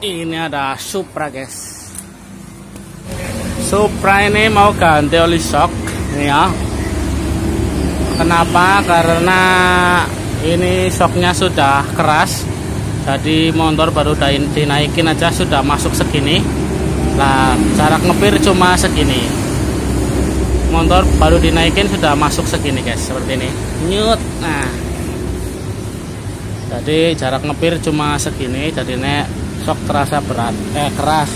Ini ada Supra guys. Supra ini mau ganti oli shock ini ya. Kenapa? Karena ini shocknya sudah keras. Jadi motor baru dinaikin aja sudah masuk segini. Lah jarak ngepir cuma segini. Motor baru dinaikin sudah masuk segini guys, seperti ini. Nyut. Nah. Jadi jarak ngepir cuma segini. Jadi nek shock terasa berat, keras.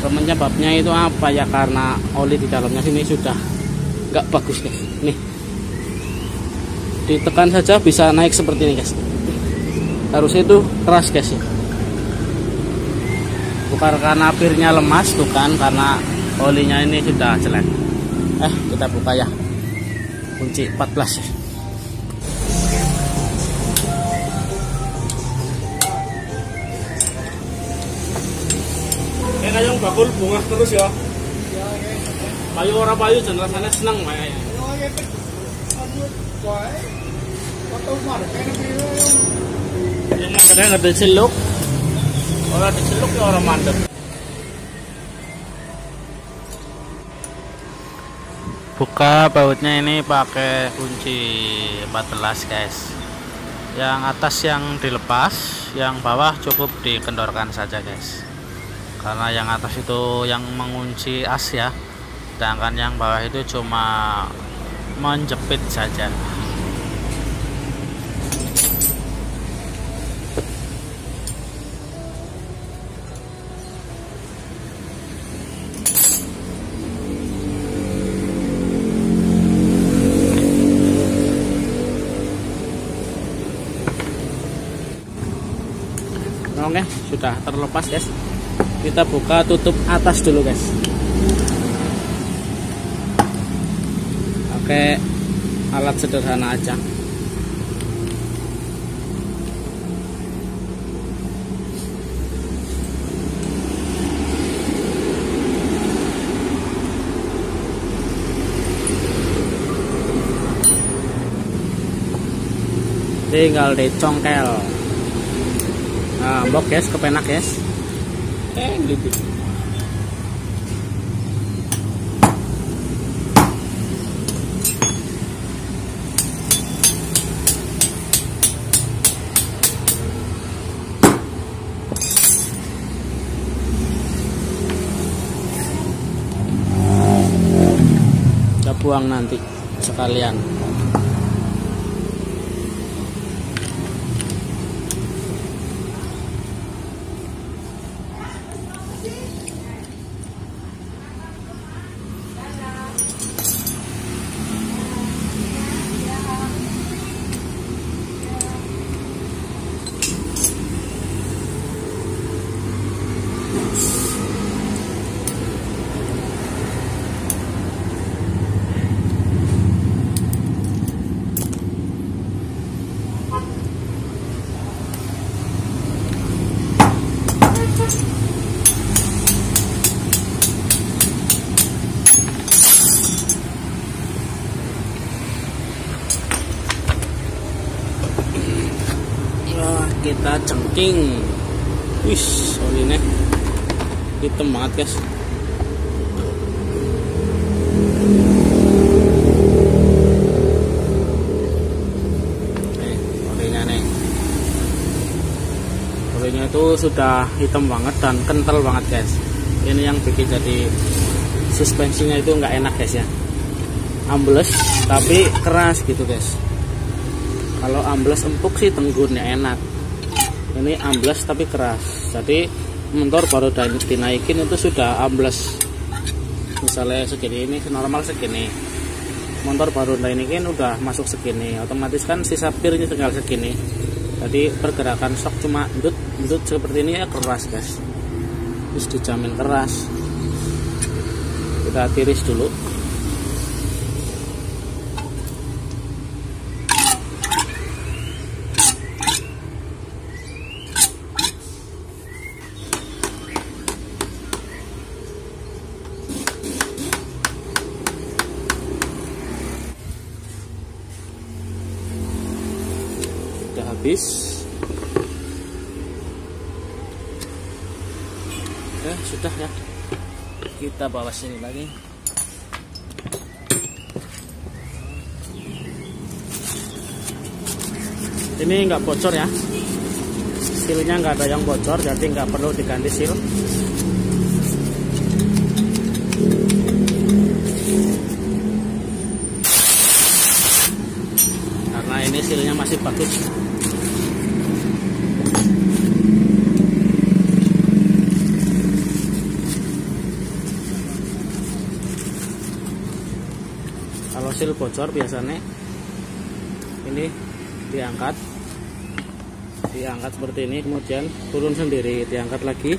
Penyebabnya itu apa ya? Karena oli di dalamnya sini sudah nggak bagus guys. Nih, ditekan saja bisa naik seperti ini guys. Harusnya itu keras guys ya. Bukan karena pirnya lemas, bukan karena olinya ini sudah jelek. Kita buka ya. Kunci 14 ya. Kayong bakul bunga terus ya. Payu ora payu jan rasane seneng wae. Yang kadang ada celuk. Ora diceluk ya ora mandek. Buka bautnya ini pakai kunci 14 guys. Yang atas yang dilepas, yang bawah cukup dikendorkan saja guys. Karena yang atas itu yang mengunci as ya, sedangkan yang bawah itu cuma menjepit saja. Oke, sudah terlepas guys. Kita buka tutup atas dulu guys. Pakai alat sederhana aja. Tinggal dicongkel. Nah, mbok guys, kepenak guys. Gitu. Kita buang nanti sekalian. Kita cengking. Wis, olinya hitam banget guys. Olinya nih. Olinya itu sudah hitam banget dan kental banget guys. Ini yang bikin jadi suspensinya itu nggak enak guys ya. Ambles tapi keras gitu guys. Kalau ambles empuk sih tenggurnya enak. Ini ambles tapi keras. Jadi motor baru dinaikin itu sudah ambles. Misalnya segini, ini normal segini. Motor baru dinaikin udah masuk segini. Otomatis kan sisa pirnya tinggal segini. Jadi pergerakan shock cuma endut seperti ini ya keras guys. Terus dijamin keras. Kita tiris dulu. Habis Oke, sudah ya, kita bawa sini lagi. Ini nggak bocor ya, sealnya nggak ada yang bocor, jadi nggak perlu diganti seal. Karena ini sealnya masih bagus. Kalau seal bocor biasanya ini diangkat seperti ini, kemudian turun sendiri, diangkat lagi,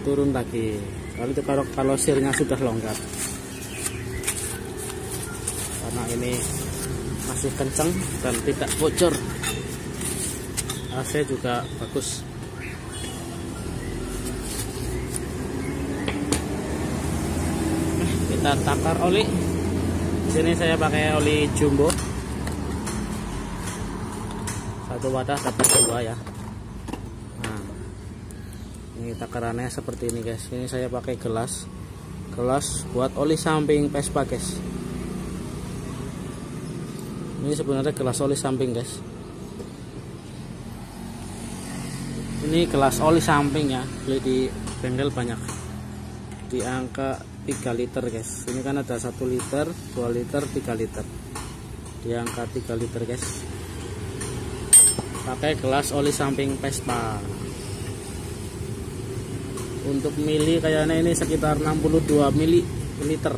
turun lagi. Kalau sealnya sudah longgar, karena ini masih kencang dan tidak bocor. AC juga bagus. Kita takar oli. Sini saya pakai oli jumbo, satu wadah dapat 2 ya. Nah, ini takarannya seperti ini guys. Ini saya pakai gelas buat oli samping Vespa guys. Ini sebenarnya gelas oli samping guys. Ini gelas oli samping ya, beli di bengkel banyak, di angka 3 liter guys. Ini kan ada 1 liter, 2 liter, 3 liter, di angka 3 liter guys. Pakai gelas oli samping Vespa. Untuk mili kayaknya ini sekitar 62 mililiter.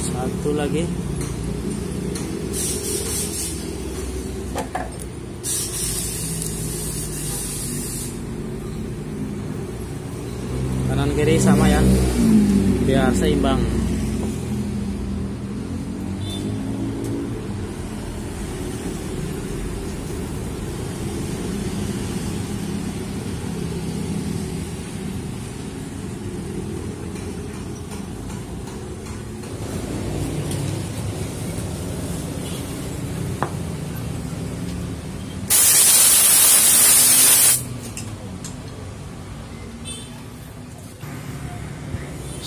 Satu lagi. Kanan kiri sama ya, biar seimbang.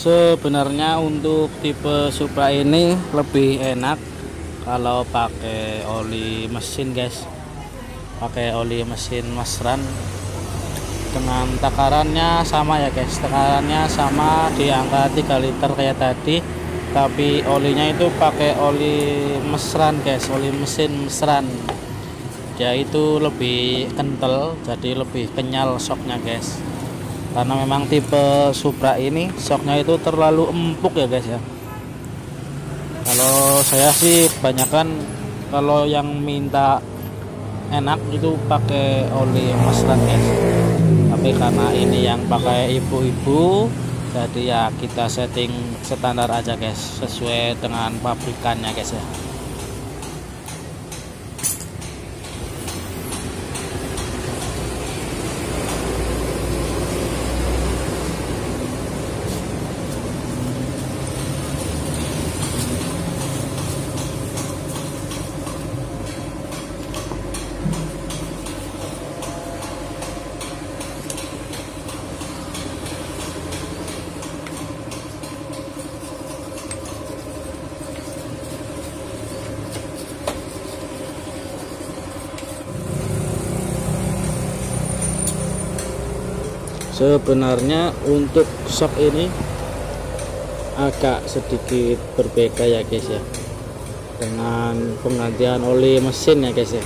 Sebenarnya untuk tipe Supra ini lebih enak kalau pakai oli mesin guys, pakai oli mesin Masran. Dengan takarannya sama ya guys, takarannya sama di angka 3 liter kayak tadi, tapi olinya itu pakai oli Masran guys, oli mesin Masran. Dia itu lebih kental, jadi lebih kenyal shocknya guys. Karena memang tipe Supra ini shocknya itu terlalu empuk ya guys ya. Kalau saya sih kebanyakan kalau yang minta enak itu pakai oli Masran guys. Tapi karena ini yang pakai ibu-ibu, jadi ya kita setting standar aja guys, sesuai dengan pabrikannya guys ya. Sebenarnya untuk shock ini agak sedikit berbeda ya guys ya, dengan penggantian oli mesin ya guys ya.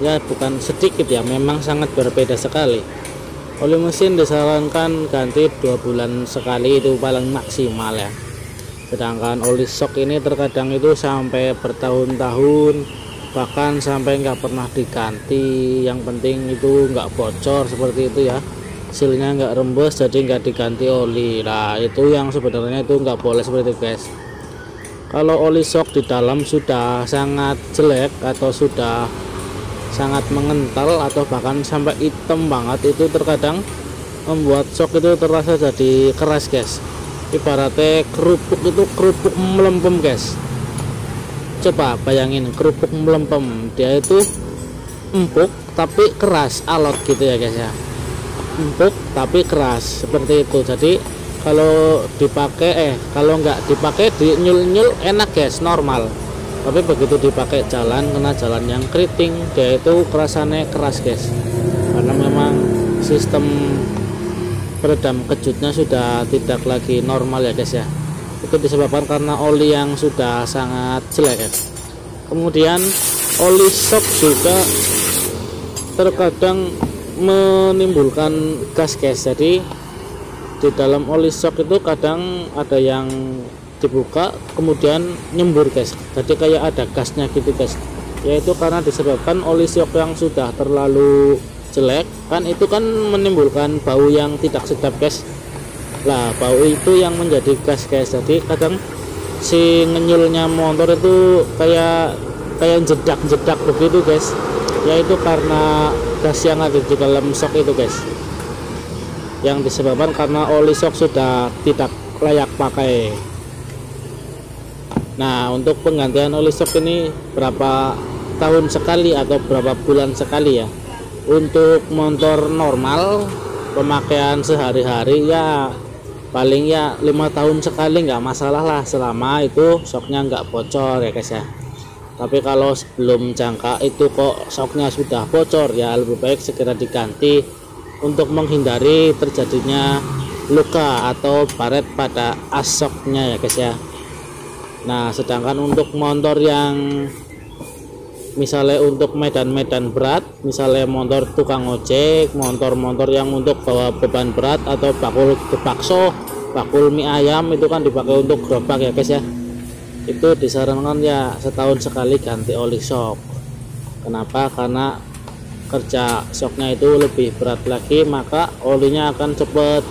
Ya bukan sedikit ya, memang sangat berbeda sekali. Oli mesin disarankan ganti 2 bulan sekali, itu paling maksimal ya. Sedangkan oli shock ini terkadang itu sampai bertahun-tahun, bahkan sampai nggak pernah diganti. Yang penting itu nggak bocor seperti itu ya, sealnya nggak rembes, jadi nggak diganti oli. Nah itu yang sebenarnya itu nggak boleh seperti itu guys. Kalau oli shock di dalam sudah sangat jelek atau sudah sangat mengental atau bahkan sampai hitam banget, itu terkadang membuat shock itu terasa jadi keras guys. ibaratnya kerupuk itu kerupuk melempem guys. Coba bayangin kerupuk melempem, dia itu empuk tapi keras, alot gitu ya guys ya. Empuk tapi keras seperti itu. Jadi kalau dipakai kalau nggak dipakai di nyul-nyul enak guys, normal. Tapi begitu dipakai jalan, kena jalan yang keriting, dia itu kerasannya keras guys, karena memang sistem peredam kejutnya sudah tidak lagi normal ya guys ya. Itu disebabkan karena oli yang sudah sangat jelek guys. Kemudian oli shock juga terkadang menimbulkan gas guys. Jadi di dalam oli shock itu kadang ada yang dibuka kemudian nyembur guys, jadi kayak ada gasnya gitu guys, yaitu karena disebabkan oli shock yang sudah terlalu jelek kan, itu kan menimbulkan bau yang tidak sedap guys. Lah bau itu yang menjadi gas guys. Jadi kadang si ngenyulnya motor itu kayak jedak-jedak begitu guys, yaitu karena gas yang ada di dalam shock itu guys, yang disebabkan karena oli shock sudah tidak layak pakai. Nah, untuk penggantian oli shock ini berapa tahun sekali atau berapa bulan sekali ya? Untuk motor normal pemakaian sehari-hari ya paling ya 5 tahun sekali, nggak masalah lah, selama itu shocknya nggak bocor ya guys ya. Tapi kalau sebelum jangka itu kok shocknya sudah bocor, ya lebih baik segera diganti untuk menghindari terjadinya luka atau baret pada as shocknya ya guys ya. Nah, sedangkan untuk motor yang misalnya untuk medan-medan berat, misalnya motor tukang ojek, motor-motor yang untuk bawa beban berat atau bakul mie ayam, itu kan dipakai untuk gerobak ya guys ya. Itu disarankan ya setahun sekali ganti oli shock. Kenapa? Karena kerja shocknya itu lebih berat lagi, maka olinya akan cepet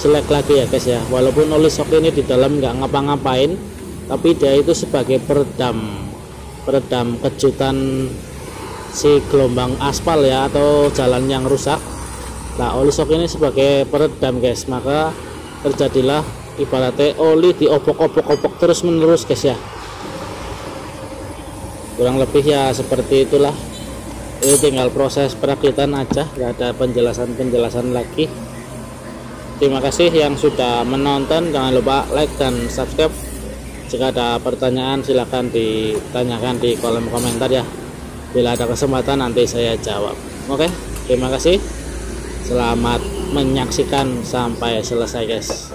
jelek lagi ya guys ya. Walaupun oli shock ini di dalam nggak ngapa-ngapain, tapi dia itu sebagai peredam kejutan si gelombang aspal ya, atau jalan yang rusak. Nah, oli shock ini sebagai peredam guys, maka terjadilah ibaratnya oli diopok-opok terus menerus guys ya. Kurang lebih ya seperti itulah. Ini tinggal proses perakitan aja, nggak ada penjelasan lagi. Terima kasih yang sudah menonton, jangan lupa like dan subscribe. Jika ada pertanyaan silahkan ditanyakan di kolom komentar ya. Bila ada kesempatan nanti saya jawab. Oke, terima kasih. Selamat menyaksikan sampai selesai guys.